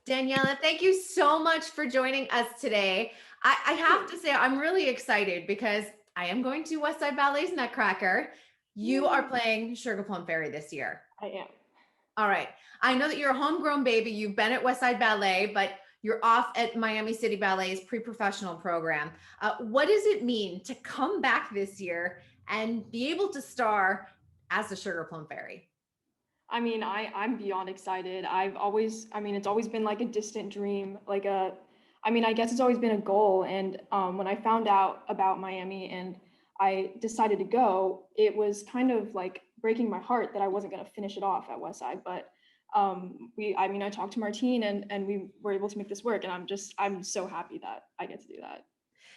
Daniela, thank you so much for joining us today. I have to say, I'm really excited because I am going to Westside Ballet's Nutcracker. You are Yay. playing Sugarplum Fairy this year. I am. All right. I know that you're a homegrown baby. You've been at Westside Ballet, but you're off at Miami City Ballet's pre-professional program. What does it mean to come back this year and be able to star as the Sugarplum Fairy? I'm beyond excited. It's always been like a distant dream, I guess it's always been a goal. And when I found out about Miami and I decided to go, it was kind of like breaking my heart that I wasn't going to finish it off at Westside. But I talked to Martine and we were able to make this work. And I'm so happy that I get to do that.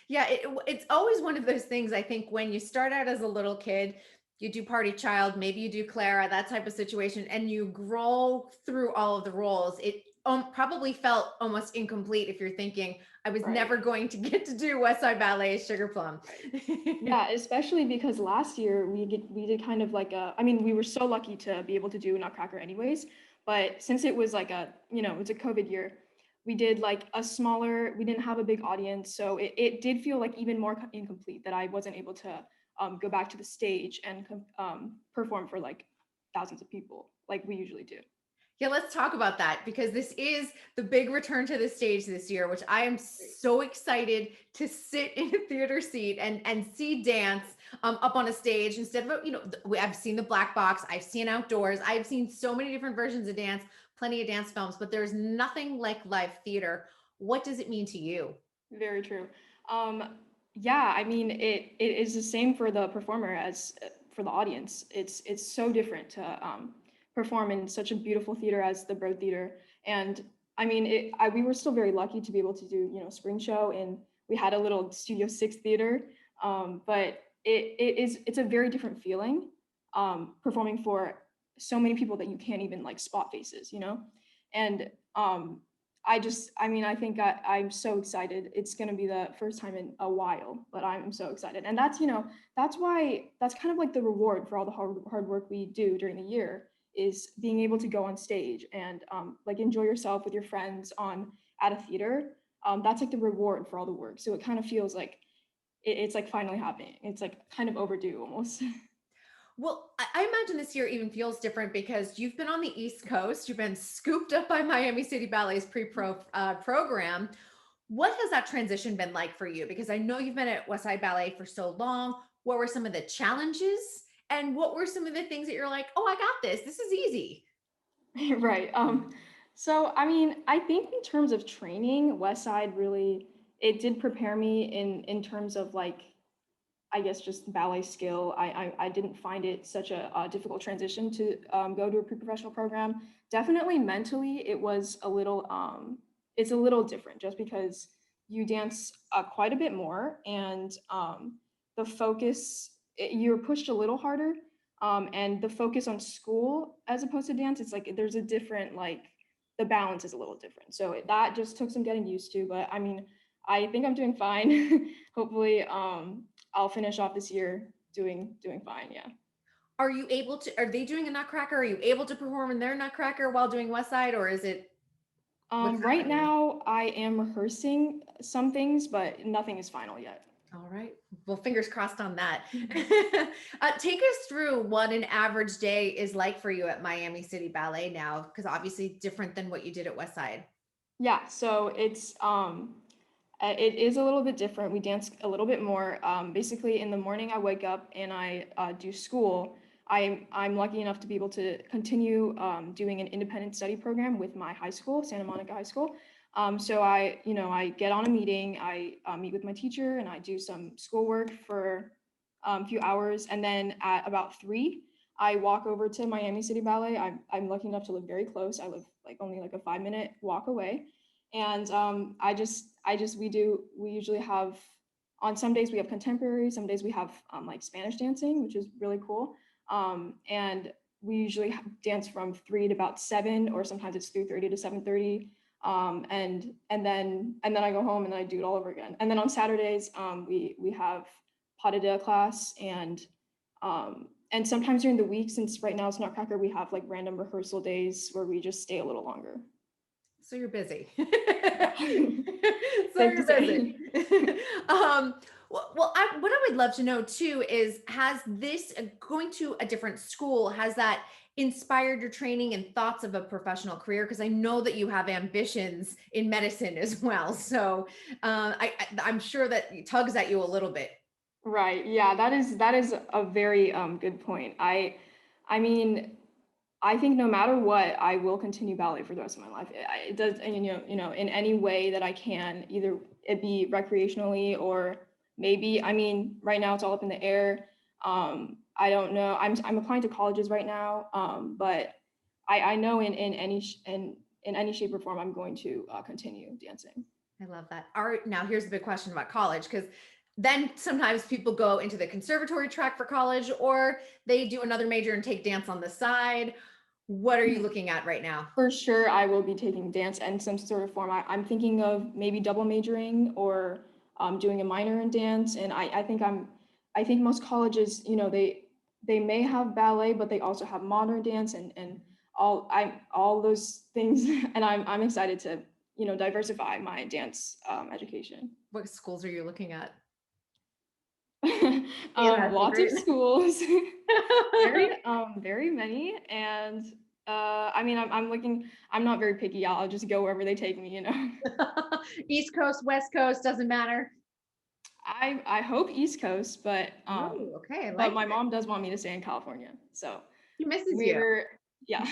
Yeah, it's always one of those things. I think when you start out as a little kid, you do party child, maybe you do Clara, that type of situation, and you grow through all of the roles. It probably felt almost incomplete if you're thinking, I was Right. never going to get to do West Side Ballet Sugar Plum. Right. Yeah, especially because last year we did kind of like we were so lucky to be able to do Nutcracker anyways, but since it was like it's a COVID year, we did like we didn't have a big audience, so it did feel like even more incomplete that I wasn't able to go back to the stage and perform for like thousands of people like we usually do. Yeah, let's talk about that because this is the big return to the stage this year, which I am so excited to sit in a theater seat and see dance up on a stage instead of I've seen the black box, I've seen outdoors, I've seen so many different versions of dance, plenty of dance films, but there's nothing like live theater. What does it mean to you? Very true. Um, yeah, it is the same for the performer as for the audience. It's so different to perform in such a beautiful theater as the Burtt Theater. And we were still very lucky to be able to do, spring show, and we had a little Studio Six theater. But it's a very different feeling performing for so many people that you can't even like spot faces, And I think I'm so excited. It's going to be the first time in a while, but I'm so excited. And that's kind of like the reward for all the hard work we do during the year is being able to go on stage and like enjoy yourself with your friends at a theater. That's like the reward for all the work. So it kind of feels like it's like finally happening. It's like kind of overdue almost. Well, I imagine this year even feels different because you've been on the East Coast. You've been scooped up by Miami City Ballet's pre-pro program. What has that transition been like for you? Because I know you've been at Westside Ballet for so long. What were some of the challenges? And what were some of the things that you're like, oh, I got this. This is easy. Right. I think in terms of training, Westside really it did prepare me in terms of like I guess just ballet skill. I didn't find it such a difficult transition to go to a pre-professional program. Definitely mentally, it's a little different just because you dance quite a bit more and the focus you're pushed a little harder and the focus on school as opposed to dance. It's like there's a different like the balance is a little different. So that just took some getting used to. But I think I'm doing fine. Hopefully, I'll finish off this year doing fine. Yeah. Are they doing a Nutcracker? Are you able to perform in their Nutcracker while doing Westside, or is it what's Right happening? now, I am rehearsing some things, but nothing is final yet. All right. Well, fingers crossed on that. Take us through what an average day is like for you at Miami City Ballet now, because obviously different than what you did at Westside. Yeah, so it is a little bit different. We dance a little bit more. Basically, in the morning, I wake up and I do school. I'm lucky enough to be able to continue doing an independent study program with my high school, Santa Monica High School. So I get on a meeting, I meet with my teacher, and I do some schoolwork for a few hours, and then at about 3, I walk over to Miami City Ballet. I'm lucky enough to live very close. I live like only like a 5-minute walk away, and we usually have on some days we have contemporary, some days we have like Spanish dancing, which is really cool. And we usually dance from 3 to about 7, or sometimes it's 3:30 to 7:30. And then I go home and then I do it all over again. And then on Saturdays, we have pas de deux class, and sometimes during the week, since right now it's Nutcracker, we have like random rehearsal days where we just stay a little longer. So you're busy. So Safe to you're busy. say. What I would love to know too is, has this going to a different school, has that inspired your training and thoughts of a professional career? Because I know that you have ambitions in medicine as well. So I'm sure that it tugs at you a little bit. Right. Yeah, that is a very good point. I mean, I think no matter what, I will continue ballet for the rest of my life. It does, and, in any way that I can, either it be recreationally or maybe, I mean, right now it's all up in the air. I don't know. I'm applying to colleges right now, but I know in any shape or form, I'm going to continue dancing. I love that. All right, now here's the big question about college, because then sometimes people go into the conservatory track for college, or they do another major and take dance on the side. What are you looking at right now? For sure, I will be taking dance in some sort of form. I'm thinking of maybe double majoring or doing a minor in dance. And I think most colleges, they may have ballet, but they also have modern dance and all those things. And I'm excited to, diversify my dance education. What schools are you looking at? Lots of schools, very many, and I mean, I'm looking. I'm not very picky. I'll just go wherever they take me. East Coast, West Coast, doesn't matter. I hope East Coast, Oh, okay. I but like my it. mom does want me to stay in California, so He misses you. we're yeah.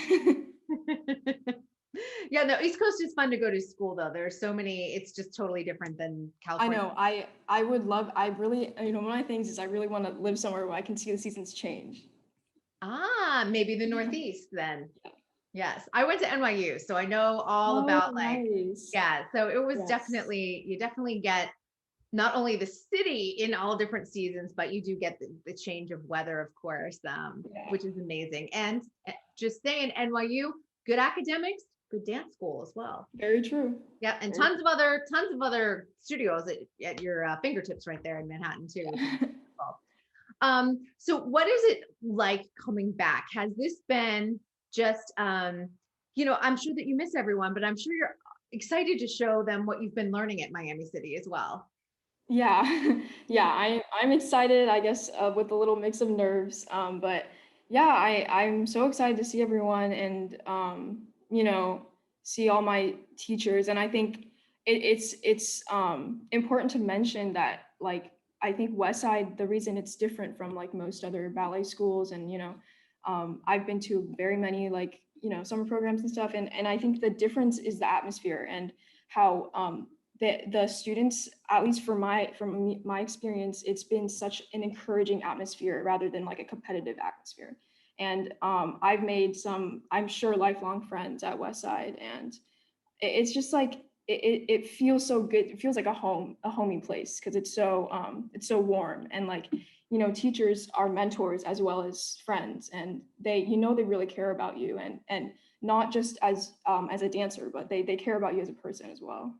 Yeah, no, East Coast is fun to go to school though. There's so many, it's just totally different than I California. know. I would love. I really, one of my things is I really want to live somewhere where I can see the seasons change. Ah, maybe the Northeast then. Yes, I went to NYU, so I know all Oh, about like, nice. yeah, so it was Yes. definitely, you definitely get not only the city in all different seasons, but you do get the change of weather, of course, Yeah. which is amazing. And just saying, NYU, good academics, good dance school as well. Very true. Yeah, and Very tons of other studios at your fingertips right there in Manhattan too, which is true. cool. So what is it like coming back? Has this been just, I'm sure that you miss everyone, but I'm sure you're excited to show them what you've been learning at Miami City as well. Yeah, yeah, I'm excited, I guess, with a little mix of nerves. But yeah, I'm so excited to see everyone and see all my teachers. And I think it's important to mention that, like, I think Westside, the reason it's different from like most other ballet schools, and I've been to very many like summer programs and stuff, and I think the difference is the atmosphere and how the students, at least from my experience, it's been such an encouraging atmosphere rather than like a competitive atmosphere. And I've made some, I'm sure, lifelong friends at Westside, and it's just like it feels so good. It feels like a homey place because it's so warm, and like teachers are mentors as well as friends, and they really care about you, and not just as a dancer, but they care about you as a person as well.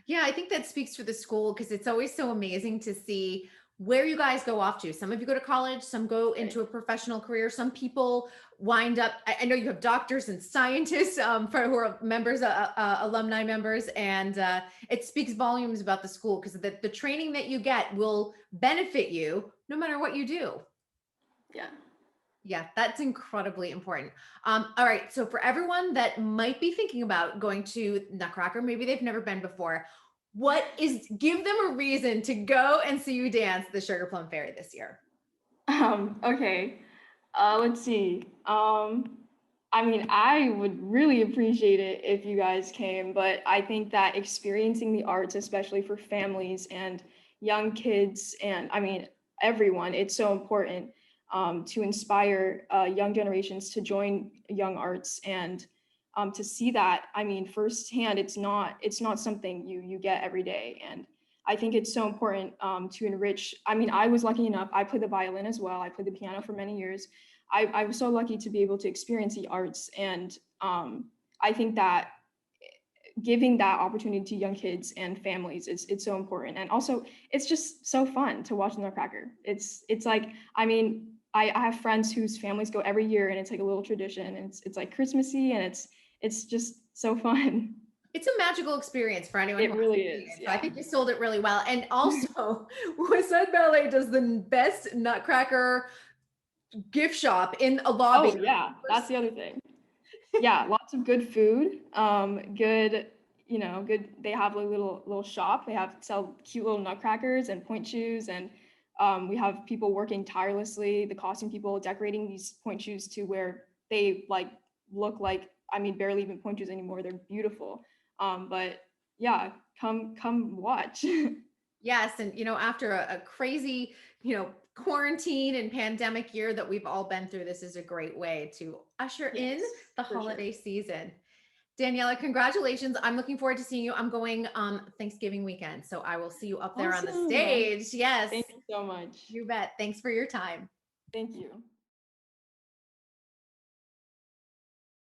Yeah, I think that speaks for the school because it's always so amazing to see where you guys go off to. Some of you go to college, some go Right. into a professional career. Some people wind up, I know you have doctors and scientists who are members, alumni members, and it speaks volumes about the school because the training that you get will benefit you no matter what you do. Yeah. Yeah, that's incredibly important. All right. So for everyone that might be thinking about going to Nutcracker, maybe they've never been before, give them a reason to go and see you dance the Sugarplum Fairy this year. Okay. Let's see. I mean, I would really appreciate it if you guys came, but I think that experiencing the arts, especially for families and young kids, and I mean, everyone, it's so important to inspire young generations to join young arts and to see that. I mean, firsthand, it's not something you get every day, and I think it's so important to enrich. I mean, I was lucky enough. I played the violin as well. I played the piano for many years. I was so lucky to be able to experience the arts, and I think that giving that opportunity to young kids and families is it's so important. And also, it's just so fun to watch Nutcracker. It's like, I mean, I have friends whose families go every year, and it's like a little tradition. And it's like Christmassy, and it's just so fun. It's a magical experience for anyone who It really hasn't seen is, it. So I yeah. think you sold it really well. And also, Westside Ballet does the best Nutcracker gift shop in a lobby. Oh, yeah, that's the other thing. Yeah, lots of good food, good, good. They have a little shop. They have sell cute little nutcrackers and point shoes, and we have people working tirelessly. The costume people decorating these point shoes to where they like look like, I mean, barely even point shoes anymore. They're beautiful. But yeah, come watch. Yes, and after a crazy, quarantine and pandemic year that we've all been through, this is a great way to usher in Yes, the for sure. holiday season. Daniela, congratulations. I'm looking forward to seeing you. I'm going Thanksgiving weekend, so I will see you up there on the Awesome. stage. Yes, Thank you so much. you bet. Thanks for your time. Thank you.